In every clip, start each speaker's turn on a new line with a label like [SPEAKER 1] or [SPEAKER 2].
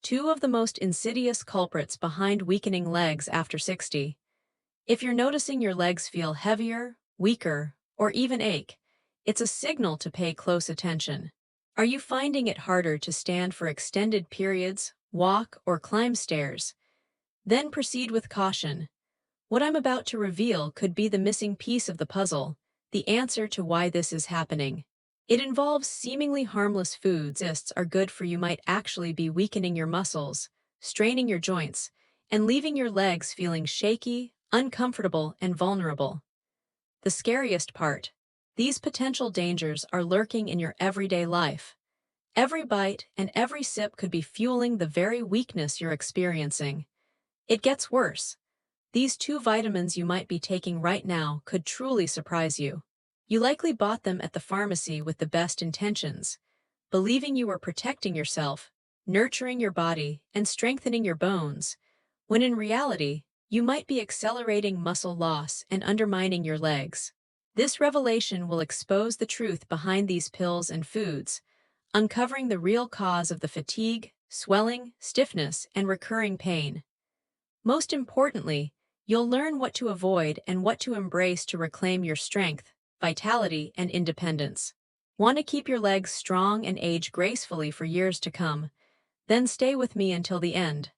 [SPEAKER 1] Two of the most insidious culprits behind weakening legs after 60. If you're noticing your legs feel heavier, weaker, or even ache, it's a signal to pay close attention. Are you finding it harder to stand for extended periods, walk, or climb stairs? Then proceed with caution. What I'm about to reveal could be the missing piece of the puzzle, the answer to why this is happening. It involves seemingly harmless foods that are good for you might actually be weakening your muscles, straining your joints, and leaving your legs feeling shaky, uncomfortable, and vulnerable. The scariest part: these potential dangers are lurking in your everyday life. Every bite and every sip could be fueling the very weakness you're experiencing. It gets worse. These two vitamins you might be taking right now could truly surprise you. You likely bought them at the pharmacy with the best intentions, believing you were protecting yourself, nurturing your body, and strengthening your bones, when in reality, you might be accelerating muscle loss and undermining your legs. This revelation will expose the truth behind these pills and foods, uncovering the real cause of the fatigue, swelling, stiffness, and recurring pain. Most importantly, you'll learn what to avoid and what to embrace to reclaim your strength, vitality, and independence. Want to keep your legs strong and age gracefully for years to come? Then stay with me until the end.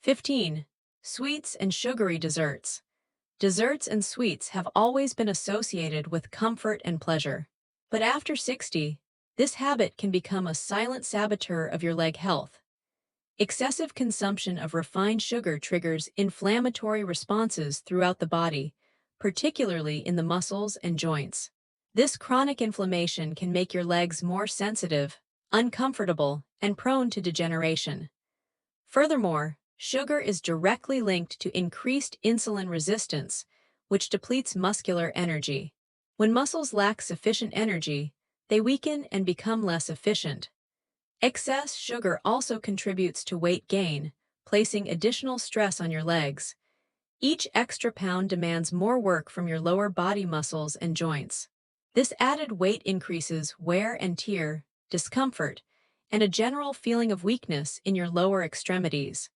[SPEAKER 1] 15. Sweets and sugary desserts. Desserts and sweets have always been associated with comfort and pleasure. But after 60, this habit can become a silent saboteur of your leg health. Excessive consumption of refined sugar triggers inflammatory responses throughout the body, particularly in the muscles and joints. This chronic inflammation can make your legs more sensitive, uncomfortable, and prone to degeneration. Furthermore, sugar is directly linked to increased insulin resistance, which depletes muscular energy. When muscles lack sufficient energy, they weaken and become less efficient. Excess sugar also contributes to weight gain, placing additional stress on your legs. Each extra pound demands more work from your lower body muscles and joints. This added weight increases wear and tear, discomfort, and a general feeling of weakness in your lower extremities.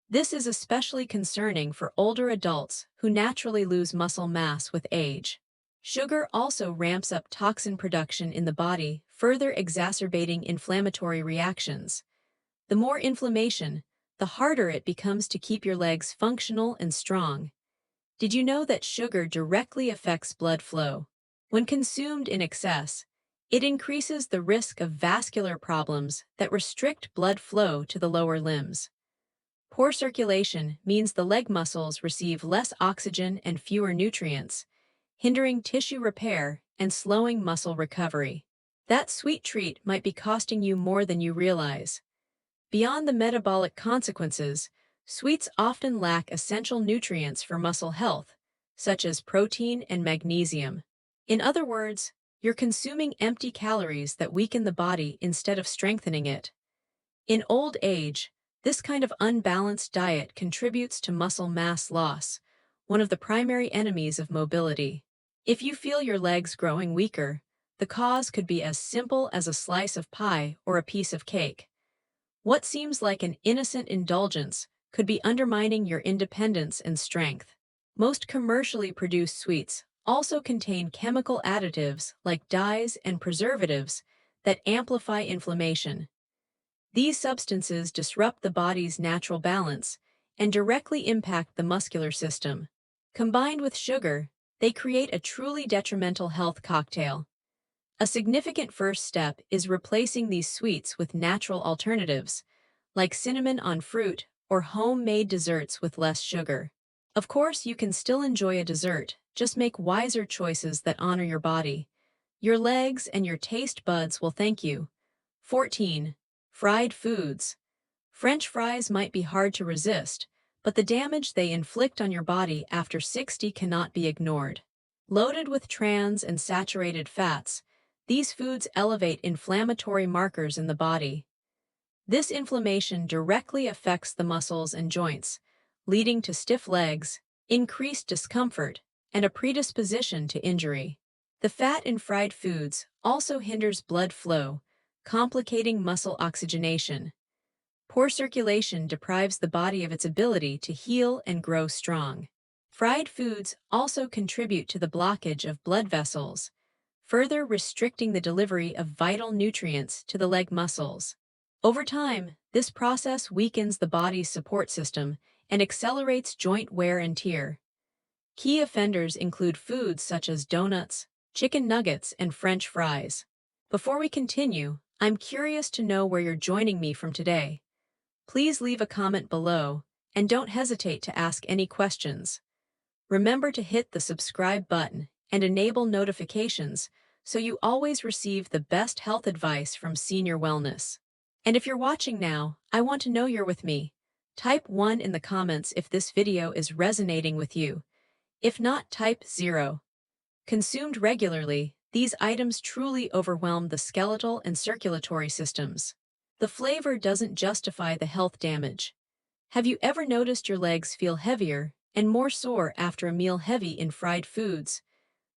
[SPEAKER 1] This is especially concerning for older adults who naturally lose muscle mass with age. Sugar also ramps up toxin production in the body, further exacerbating inflammatory reactions. The more inflammation, the harder it becomes to keep your legs functional and strong. Did you know that sugar directly affects blood flow? When consumed in excess, it increases the risk of vascular problems that restrict blood flow to the lower limbs. Poor circulation means the leg muscles receive less oxygen and fewer nutrients, hindering tissue repair and slowing muscle recovery. That sweet treat might be costing you more than you realize. Beyond the metabolic consequences, sweets often lack essential nutrients for muscle health, such as protein and magnesium. In other words, you're consuming empty calories that weaken the body instead of strengthening it. In old age, this kind of unbalanced diet contributes to muscle mass loss, one of the primary enemies of mobility. If you feel your legs growing weaker, the cause could be as simple as a slice of pie or a piece of cake. What seems like an innocent indulgence could be undermining your independence and strength. Most commercially produced sweets also contain chemical additives like dyes and preservatives that amplify inflammation. These substances disrupt the body's natural balance and directly impact the muscular system. Combined with sugar, they create a truly detrimental health cocktail. A significant first step is replacing these sweets with natural alternatives, like cinnamon on fruit or homemade desserts with less sugar. Of course, you can still enjoy a dessert, just make wiser choices that honor your body. Your legs and your taste buds will thank you. 14. Fried foods. French fries might be hard to resist, but the damage they inflict on your body after 60 cannot be ignored. Loaded with trans and saturated fats, these foods elevate inflammatory markers in the body. This inflammation directly affects the muscles and joints, leading to stiff legs, increased discomfort, and a predisposition to injury. The fat in fried foods also hinders blood flow, complicating muscle oxygenation. Poor circulation deprives the body of its ability to heal and grow strong. Fried foods also contribute to the blockage of blood vessels, further restricting the delivery of vital nutrients to the leg muscles. Over time, this process weakens the body's support system and accelerates joint wear and tear. Key offenders include foods such as donuts, chicken nuggets, and French fries. Before we continue, I'm curious to know where you're joining me from today. Please leave a comment below, and don't hesitate to ask any questions. Remember to hit the subscribe button and enable notifications so you always receive the best health advice from Senior Wellness. And if you're watching now, I want to know you're with me. Type 1 in the comments if this video is resonating with you. If not, type 0. Consumed regularly, these items truly overwhelm the skeletal and circulatory systems. The flavor doesn't justify the health damage. Have you ever noticed your legs feel heavier and more sore after a meal heavy in fried foods?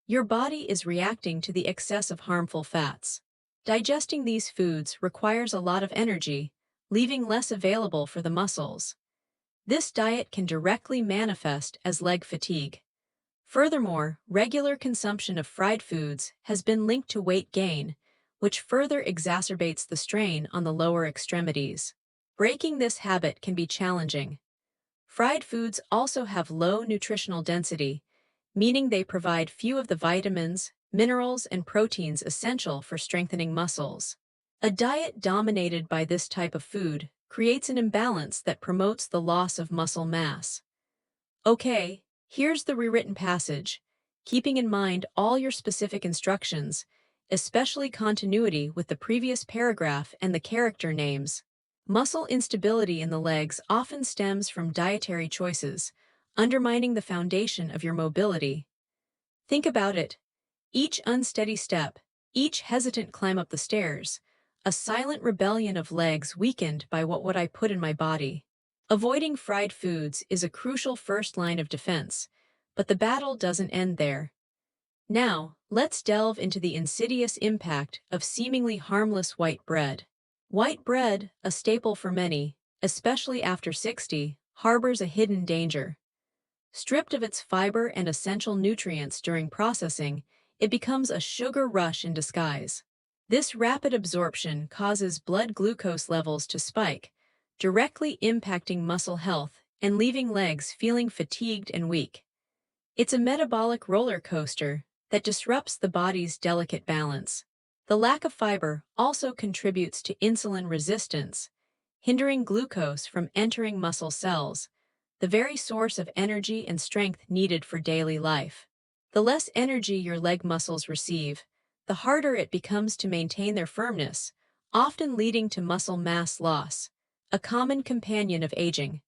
[SPEAKER 1] Your body is reacting to the excess of harmful fats. Digesting these foods requires a lot of energy, leaving less available for the muscles. This diet can directly manifest as leg fatigue. Furthermore, regular consumption of fried foods has been linked to weight gain, which further exacerbates the strain on the lower extremities. Breaking this habit can be challenging. Fried foods also have low nutritional density, meaning they provide few of the vitamins, minerals, and proteins essential for strengthening muscles. A diet dominated by this type of food creates an imbalance that promotes the loss of muscle mass. Okay, here's the rewritten passage, keeping in mind all your specific instructions, especially continuity with the previous paragraph and the character names. Muscle instability in the legs often stems from dietary choices, undermining the foundation of your mobility. Think about it. Each unsteady step, each hesitant climb up the stairs, a silent rebellion of legs weakened by what would I put in my body. Avoiding fried foods is a crucial first line of defense, but the battle doesn't end there. Now, let's delve into the insidious impact of seemingly harmless white bread. White bread, a staple for many, especially after 60, harbors a hidden danger. Stripped of its fiber and essential nutrients during processing, it becomes a sugar rush in disguise. This rapid absorption causes blood glucose levels to spike, directly impacting muscle health and leaving legs feeling fatigued and weak. It's a metabolic roller coaster that disrupts the body's delicate balance. The lack of fiber also contributes to insulin resistance, hindering glucose from entering muscle cells, the very source of energy and strength needed for daily life. The less energy your leg muscles receive, the harder it becomes to maintain their firmness, often leading to muscle mass loss, a common companion of aging.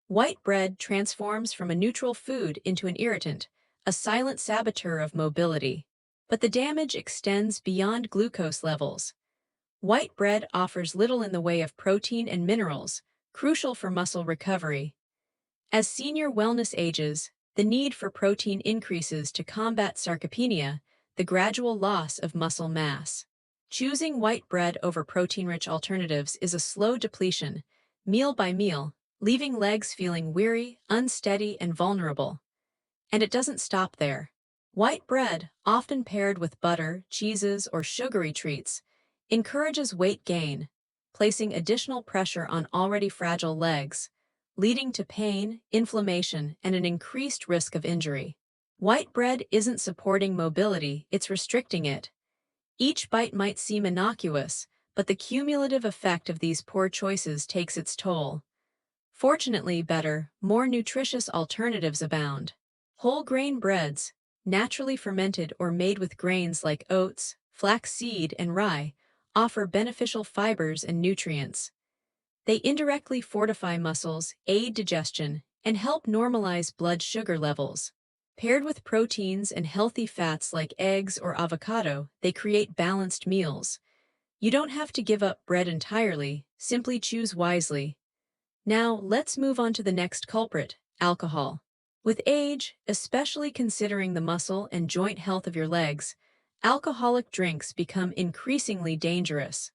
[SPEAKER 1] White bread transforms from a neutral food into an irritant, a silent saboteur of mobility. But the damage extends beyond glucose levels. White bread offers little in the way of protein and minerals, crucial for muscle recovery. As senior wellness ages, the need for protein increases to combat sarcopenia, the gradual loss of muscle mass. Choosing white bread over protein-rich alternatives is a slow depletion, meal by meal, leaving legs feeling weary, unsteady, and vulnerable. And it doesn't stop there. White bread, often paired with butter, cheeses, or sugary treats, encourages weight gain, placing additional pressure on already fragile legs, leading to pain, inflammation, and an increased risk of injury. White bread isn't supporting mobility, it's restricting it. Each bite might seem innocuous, but the cumulative effect of these poor choices takes its toll. Fortunately, better, more nutritious alternatives abound. Whole grain breads, naturally fermented or made with grains like oats, flaxseed, and rye, offer beneficial fibers and nutrients. They indirectly fortify muscles, aid digestion, and help normalize blood sugar levels. Paired with proteins and healthy fats like eggs or avocado, they create balanced meals. You don't have to give up bread entirely, simply choose wisely. Now, let's move on to the next culprit, alcohol. With age, especially considering the muscle and joint health of your legs, alcoholic drinks become increasingly dangerous.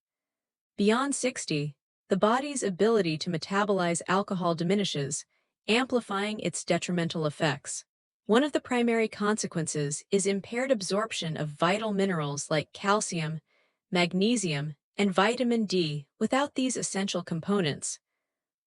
[SPEAKER 1] Beyond 60, the body's ability to metabolize alcohol diminishes, amplifying its detrimental effects. One of the primary consequences is impaired absorption of vital minerals like calcium, magnesium, and vitamin D. Without these essential components,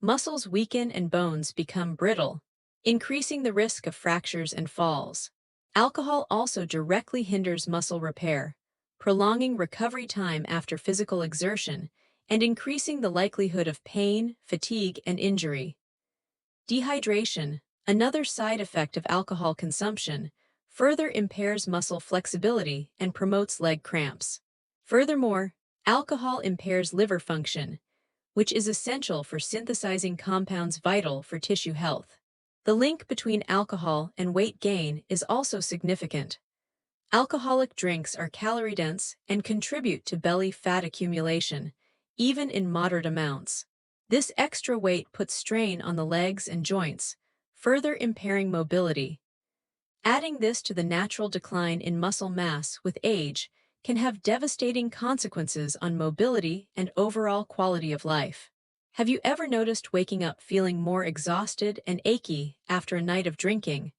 [SPEAKER 1] muscles weaken and bones become brittle, increasing the risk of fractures and falls. Alcohol also directly hinders muscle repair, prolonging recovery time after physical exertion and increasing the likelihood of pain, fatigue, and injury. Dehydration, another side effect of alcohol consumption, further impairs muscle flexibility and promotes leg cramps. Furthermore, alcohol impairs liver function, which is essential for synthesizing compounds vital for tissue health. The link between alcohol and weight gain is also significant. Alcoholic drinks are calorie-dense and contribute to belly fat accumulation, even in moderate amounts. This extra weight puts strain on the legs and joints, further impairing mobility. Adding this to the natural decline in muscle mass with age can have devastating consequences on mobility and overall quality of life. Have you ever noticed waking up feeling more exhausted and achy after a night of drinking?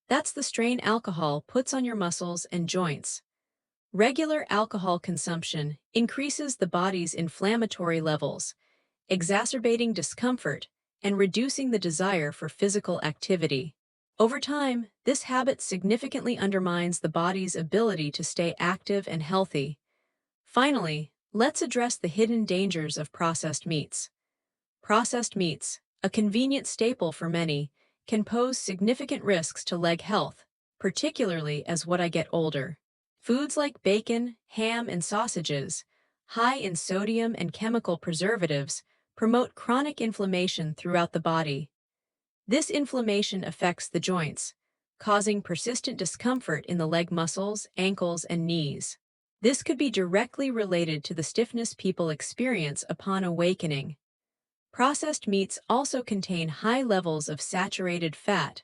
[SPEAKER 1] That's the strain alcohol puts on your muscles and joints. Regular alcohol consumption increases the body's inflammatory levels, exacerbating discomfort and reducing the desire for physical activity. Over time, this habit significantly undermines the body's ability to stay active and healthy. Finally, let's address the hidden dangers of processed meats. Processed meats, a convenient staple for many, can pose significant risks to leg health, particularly as I get older. Foods like bacon, ham, and sausages, high in sodium and chemical preservatives, promote chronic inflammation throughout the body. This inflammation affects the joints, causing persistent discomfort in the leg muscles, ankles, and knees. This could be directly related to the stiffness people experience upon awakening. Processed meats also contain high levels of saturated fat,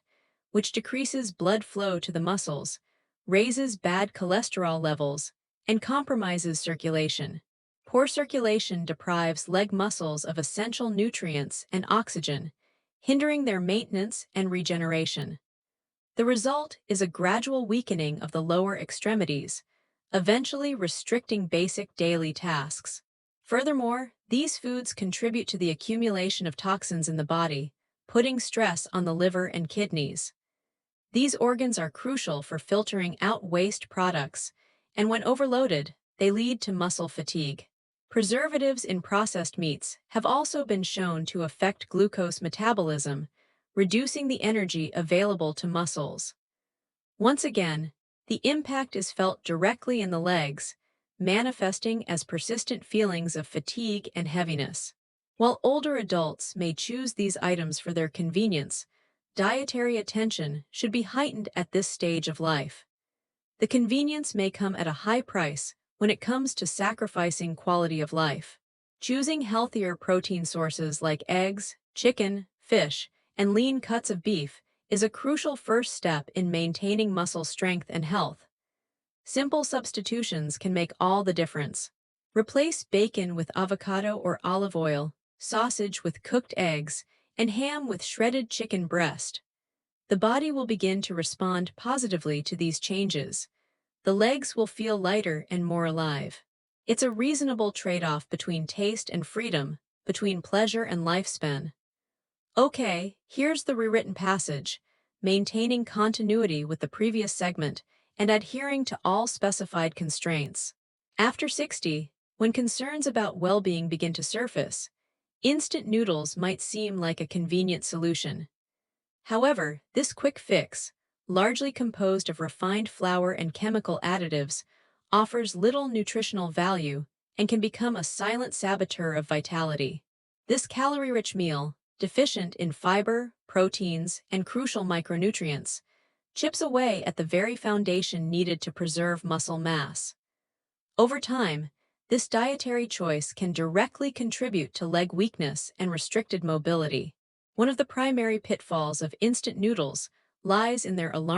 [SPEAKER 1] which decreases blood flow to the muscles, raises bad cholesterol levels, and compromises circulation. Poor circulation deprives leg muscles of essential nutrients and oxygen, hindering their maintenance and regeneration. The result is a gradual weakening of the lower extremities, eventually restricting basic daily tasks. Furthermore, these foods contribute to the accumulation of toxins in the body, putting stress on the liver and kidneys. These organs are crucial for filtering out waste products, and when overloaded, they lead to muscle fatigue. Preservatives in processed meats have also been shown to affect glucose metabolism, reducing the energy available to muscles. Once again, the impact is felt directly in the legs, manifesting as persistent feelings of fatigue and heaviness. While older adults may choose these items for their convenience, dietary attention should be heightened at this stage of life. The convenience may come at a high price when it comes to sacrificing quality of life. Choosing healthier protein sources like eggs, chicken, fish, and lean cuts of beef is a crucial first step in maintaining muscle strength and health. Simple substitutions can make all the difference. Replace bacon with avocado or olive oil, sausage with cooked eggs, and ham with shredded chicken breast. The body will begin to respond positively to these changes. The legs will feel lighter and more alive. It's a reasonable trade-off between taste and freedom, between pleasure and lifespan. Okay, here's the rewritten passage, maintaining continuity with the previous segment and adhering to all specified constraints. After 60, when concerns about well-being begin to surface, instant noodles might seem like a convenient solution. However, this quick fix, largely composed of refined flour and chemical additives, offers little nutritional value and can become a silent saboteur of vitality. This calorie-rich meal, deficient in fiber, proteins, and crucial micronutrients, chips away at the very foundation needed to preserve muscle mass. Over time, this dietary choice can directly contribute to leg weakness and restricted mobility. One of the primary pitfalls of instant noodles lies in their alarming